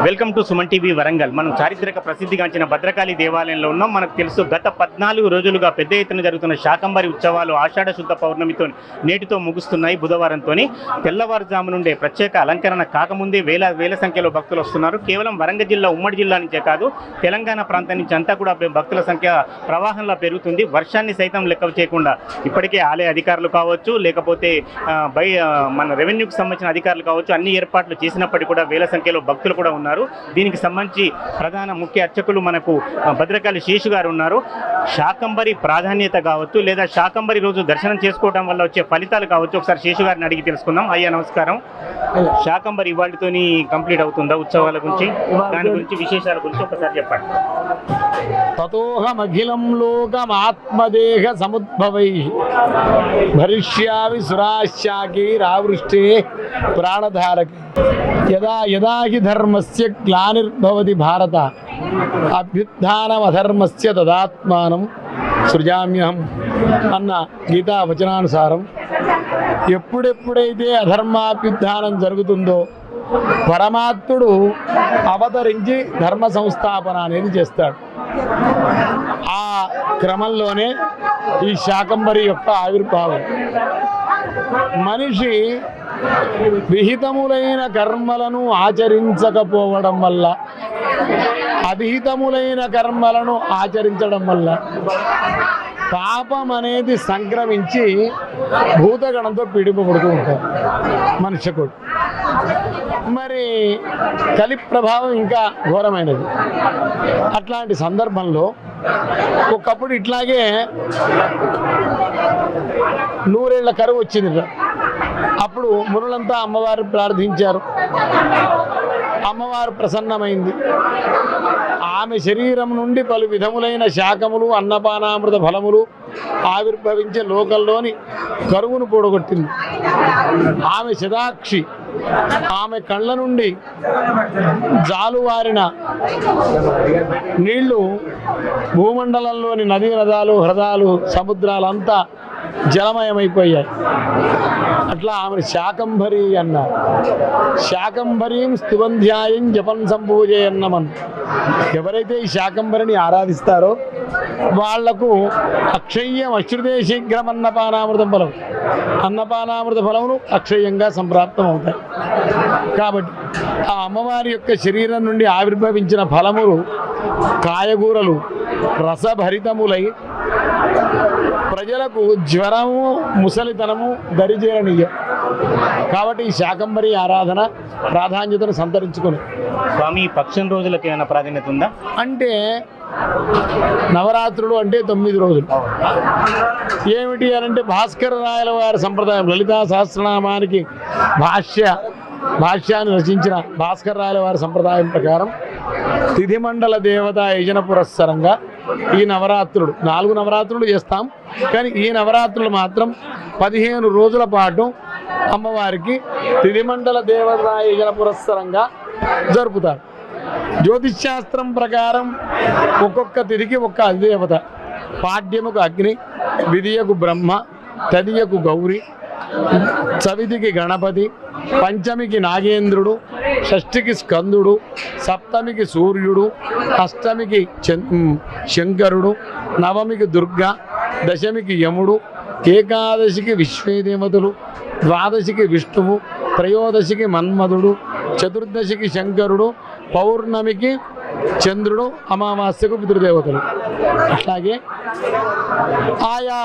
Welcome to Suman TV Warangal. మనం చారిత్రక ప్రసిద్ధిగాంచిన భద్రకాళి దేవాలయంలో ఉన్నాం. మనకు తెలుసు గత 14 రోజులుగా పెద్ద ఎత్తున జరుగుతున్న శాకంబరి ఉత్సవాలు ఆషాఢ శుద్ధ పౌర్ణమితో నేటితో ముగుస్తున్నాయి. బుధవారంతో తెల్లవారుజాము నుండే ప్రత్యేక అలంకరణ కాకముందే వేల సంఖ్యలో భక్తులు వస్తున్నారు. కేవలం వరంగల్ జిల్లా ఉమ్మడి జిల్లా నుంచే కాదు, తెలంగాణ ప్రాంతం నుంచి అంతా కూడా భక్తుల సంఖ్య ప్రవాహంలో పెరుగుతుంది. వర్షాన్ని సైతం లెక్క చేయకుండా ఇప్పటికే ఆలయ అధికారులు కావచ్చు, లేకపోతే మన రెవెన్యూకి సంబంధించిన అధికారులు కావచ్చు, అన్ని ఏర్పాట్లు చేసినప్పటికీ కూడా వేల సంఖ్యలో భక్తులు కూడా ఉన్నారు. దీనికి సంబంధించి ప్రధాన ముఖ్య అర్చకులు మనకు భద్రకాళి శేషు గారు ఉన్నారు. శాకంబరి ప్రాధాన్యత కావచ్చు, లేదా శాకంబరి రోజు దర్శనం చేసుకోవడం వల్ల వచ్చే ఫలితాలు కావచ్చు, ఒకసారి శేషు గారిని అడిగి తెలుసుకుందాం. అయ్యా నమస్కారం. శాకంబరి ఇవాళతోని కంప్లీట్ అవుతుందా ఉత్సవాల గురించి, దాని గురించి విశేషాల గురించి ఒకసారి చెప్పండి. తతోహమఖిలం లోకమాత్మదేహ సముద్భవై భరిష్యామి సురాశాకైరావృష్టే ప్రాణధారకే యదా యదా హి ధర్మస్య గ్లానిర్భవతి భారత అభ్యుత్థానమధర్మస్య తదాత్మానం సృజామ్యహం అన్న గీతా వచనానుసారం ఎప్పుడెప్పుడైతే అధర్మాభ్యుత్థానం జరుగుతుందో పరమాత్ముడు అవతరించి ధర్మ సంస్థాపన అనేది చేస్తాడు. ఆ క్రమంలోనే ఈ శాకంబరి యొక్క ఆవిర్భావం. మనిషి విహితములైన కర్మలను ఆచరించకపోవడం వల్ల, అవిహితములైన కర్మలను ఆచరించడం వల్ల పాపం అనేది సంక్రమించి భూతగణంతో పీడింపబడుతూ ఉంటారు మనుష్యకుడు. మరి కలి ప్రభావం ఇంకా ఘోరమైనది. అట్లాంటి సందర్భంలో ఒకప్పుడు ఇట్లాగే 100 ఏళ్ల కరువు వచ్చింది. అప్పుడు మునులంతా అమ్మవారు ప్రార్థించారు. అమ్మవారు ప్రసన్నమైంది. ఆమె శరీరం నుండి పలు విధములైన శాకములు, అన్నపానామృత ఫలములు ఆవిర్భవించే లోకంలోని కరువును కూడగొట్టింది. ఆమె శతాక్షి. ఆమె కళ్ళ నుండి జాలువారిన నీళ్లు భూమండలంలోని నదీ నదాలు, హ్రదాలు, సముద్రాలంతా జలమయమైపోయాయి. అట్లా ఆమెను శాకంభరి అన్నారు. శాకంభరీం స్తువంధ్యాయం జపం సంపూజయన్నమన్. ఎవరైతే ఈ శాకంభరిని ఆరాధిస్తారో వాళ్లకు అక్షయ్యం అశ్రుతే శీఘ్రం అన్నపానామృతం ఫలం, అన్నపానామృత ఫలములు అక్షయంగా సంప్రాప్తం అవుతాయి. కాబట్టి ఆ అమ్మవారి యొక్క శరీరం నుండి ఆవిర్భవించిన ఫలములు, కాయగూరలు రసభరితములై ప్రజలకు జ్వరము, ముసలితనము దరిచేరనీయం. కాబట్టి ఈ శాకంబరి ఆరాధన ప్రాధాన్యతను సంతరించుకుని. స్వామి, పక్షం రోజులకు ఏమైనా ప్రాధాన్యత ఉందా? అంటే నవరాత్రులు అంటే 9 రోజులు. ఏమిటి అనంటే భాస్కర రాయల వారి సంప్రదాయం, లలితా సహస్రనామానికి భాష్యాన్ని రచించిన భాస్కర రాయల వారి సంప్రదాయం ప్రకారం తిథిమండల దేవత యజన పురస్సరంగా ఈ నవరాత్రులు 4 నవరాత్రులు చేస్తాం. కానీ ఈ నవరాత్రులు మాత్రం 15 రోజుల పాటు అమ్మవారికి తిథిమండల దేవత యజన పురస్సరంగా జరుపుతారు. జ్యోతిష్శాస్త్రం ప్రకారం ఒక్కొక్క తిథికి ఒక్క అధిదేవత. పాడ్యముకు అగ్ని, విధియకు బ్రహ్మ, తదియకు గౌరి, చవితికి గణపతి, పంచమికి నాగేంద్రుడు, షష్ఠికి స్కందుడు, సప్తమికి సూర్యుడు, అష్టమికి శంకరుడు, నవమికి దుర్గా, దశమికి యముడు, ఏకాదశికి విశ్వేదేవతలు, ద్వాదశికి విష్ణువు, త్రయోదశికి మన్మధుడు, చతుర్దశికి శంకరుడు, పౌర్ణమికి చంద్రుడు, అమావాస్యకు పితృదేవతలు. అట్లాగే ఆయా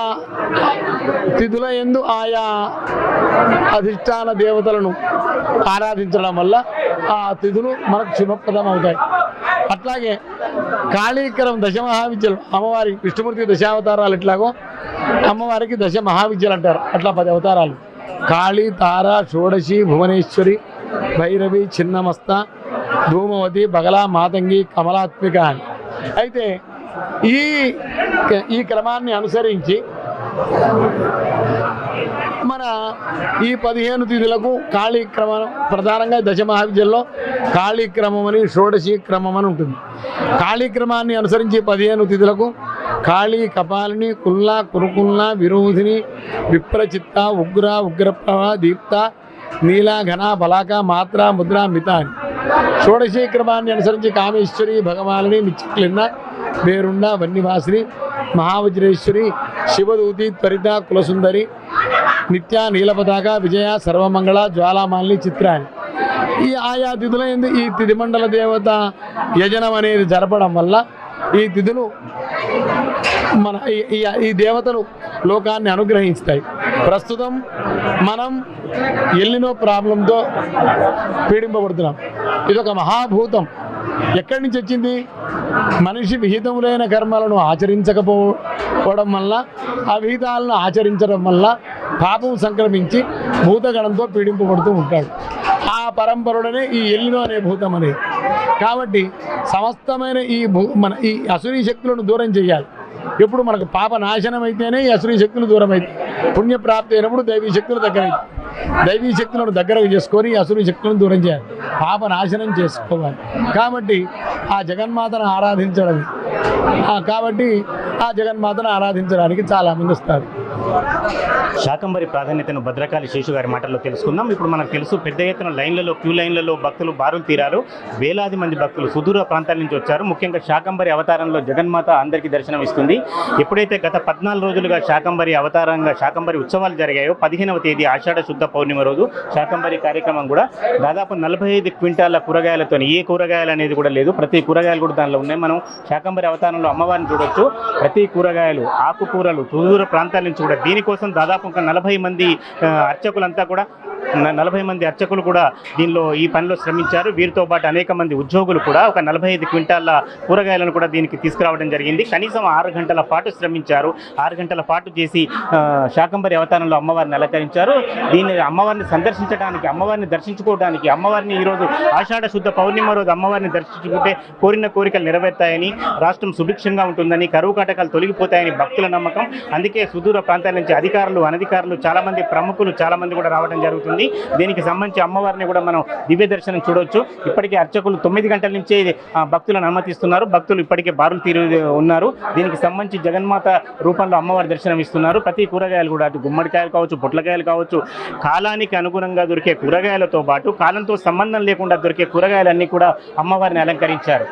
తిథుల యందు ఆయా అధిష్టాన దేవతలను ఆరాధించడం వల్ల ఆ తిథులు మనకు శుభప్రదం అవుతాయి. అట్లాగే కాళీకరం దశమహావిద్యలు, అమ్మవారి విష్ణుమూర్తి దశావతారాలు ఎట్లాగో అమ్మవారికి దశ మహావిద్యలు అంటారు. అట్లా 10 అవతారాలు. కాళీ, తార, షోడశి, భువనేశ్వరి, భైరవి, చిన్నమస్త, ధూమవతి, బగలా, మాతంగి, కమలాత్మిక అని. అయితే ఈ క్రమాన్ని అనుసరించి మన ఈ 15 తిథులకు కాళీక్రమం ప్రధానంగా దశమహావిద్యల్లో కాళీక్రమం అని, షోడశీ క్రమం అని ఉంటుంది. కాళీక్రమాన్ని అనుసరించి 15 తిథులకు కాళీ, కపాలిని, కుల్లా, కురుకుల్లా, విరోధిని, విప్రచిత్త, ఉగ్ర, ఉగ్రప్రభ, దీప్త, నీల, ఘన, బలాక, మాత్ర, ముద్ర, మిత అని షోడశీ క్రమాన్ని అనుసరించి కామేశ్వరి, భగవాలిని, నిత్యక్లిన్న, వేరుండ, వన్నివాసిని, మహావజ్రేశ్వరి, శివదూతి, త్వరిత, కులసుందరి, నిత్య, నీలపతాక, విజయ, సర్వమంగళ, జ్వాలామాలిని, చిత్రాన్ని ఈ ఆయా తిథుల యందు ఈ తిథిమండల దేవత యజనం అనేది జరపడం వల్ల ఈ తిథులు మన ఈ దేవతలు లోకాన్ని అనుగ్రహిస్తాయి. ప్రస్తుతం మనం ఎల్లినో ప్రాబ్లంతో పీడింపబడుతున్నాం. ఇదొక మహాభూతం. ఎక్కడి నుంచి వచ్చింది? మనిషి విహితములైన కర్మలను ఆచరించకపోవడం వల్ల, అవిహితాలను ఆచరించడం వల్ల పాపం సంక్రమించి భూతగణంతో పీడింపబడుతూ ఉంటాడు. ఆ పరంపరలోనే ఈ ఎల్లినో అనే భూతం అనేది. కాబట్టి సమస్తమైన ఈ అసురీ శక్తులను దూరం చేయాలి. ఎప్పుడు మనకు పాప నాశనం అయితేనే ఈ అసురీ శక్తులు దూరం అవుతాయి. పుణ్యప్రాప్తి అయినప్పుడు దైవీ శక్తులు దగ్గర అవుతాయి. దైవీ శక్తులను దగ్గరకు చేసుకొని అసురీ శక్తులను దూరం చేయాలి, పాప నాశనం చేసుకోవాలి. కాబట్టి ఆ జగన్మాతను ఆరాధించడానికి చాలామంది వస్తారు. శాకంబరి ప్రాధాన్యతను భద్రకాళి శేషు గారి మాటల్లో తెలుసుకుందాం. ఇప్పుడు మనకు తెలుసు, పెద్ద ఎత్తున లైన్లలో, క్యూ లైన్లలో భక్తులు బారులు తీరారు. వేలాది మంది భక్తులు సుదూర ప్రాంతాల నుంచి వచ్చారు. ముఖ్యంగా శాకంబరి అవతారంలో జగన్మాత అందరికీ దర్శనం ఇస్తుంది. ఎప్పుడైతే గత 14 రోజులుగా శాకంబరి ఉత్సవాలు జరిగాయో, 15వ తేదీ ఆషాఢ శుద్ధ పౌర్ణిమ రోజు శాకంబరి కార్యక్రమం కూడా దాదాపు 45 క్వింటాల కూరగాయలతో, ఏ కూరగాయలు అనేది కూడా లేదు, ప్రతి కూరగాయలు కూడా దానిలో ఉన్నాయి. మనం శాకంబరి అవతారంలో అమ్మవారిని చూడొచ్చు. ప్రతి కూరగాయలు, ఆకుకూరలు సుదూర ప్రాంతాల నుంచి కూడా దీనికోసం దాదాపు ఒక 40 మంది అర్చకులు కూడా దీనిలో ఈ పనిలో శ్రమించారు. వీరితో పాటు అనేక మంది ఉద్యోగులు కూడా ఒక 45 క్వింటాల కూరగాయలను కూడా దీనికి తీసుకురావడం జరిగింది. కనీసం 6 గంటల పాటు శ్రమించారు. 6 గంటల పాటు చేసి శాకంబరి అవతారంలో అమ్మవారిని అలంకరించారు. దీన్ని అమ్మవారిని సందర్శించడానికి, అమ్మవారిని దర్శించుకోవడానికి, అమ్మవారిని ఈరోజు ఆషాఢ శుద్ధ పౌర్ణిమ రోజు అమ్మవారిని దర్శించుకుంటే కోరిన కోరికలు నెరవేరుతాయని, రాష్ట్రం సుభిక్షంగా ఉంటుందని, కరువు కాటకాలు తొలగిపోతాయని భక్తుల నమ్మకం. అందుకే సుదూర ప్రాంతాల నుంచి అధికారులు, అనధికారులు, చాలామంది ప్రముఖులు చాలామంది కూడా రావడం జరుగుతుంది. దీనికి సంబంధించి అమ్మవారిని కూడా మనం దివ్య దర్శనం చూడవచ్చు. ఇప్పటికే అర్చకులు 9 గంటల నుంచే భక్తులను అనుమతిస్తున్నారు. భక్తులు ఇప్పటికే బారులు తీరు ఉన్నారు. దీనికి సంబంధించి జగన్మాత రూపంలో అమ్మవారి దర్శనం ఇస్తున్నారు. ప్రతి కూరగాయలు కూడా, అటు గుమ్మడికాయలు కావచ్చు, పొట్లకాయలు కావచ్చు, కాలానికి అనుగుణంగా దొరికే కూరగాయలతో పాటు కాలంతో సంబంధం లేకుండా దొరికే కూరగాయలన్నీ కూడా అమ్మవారిని అలంకరించారు.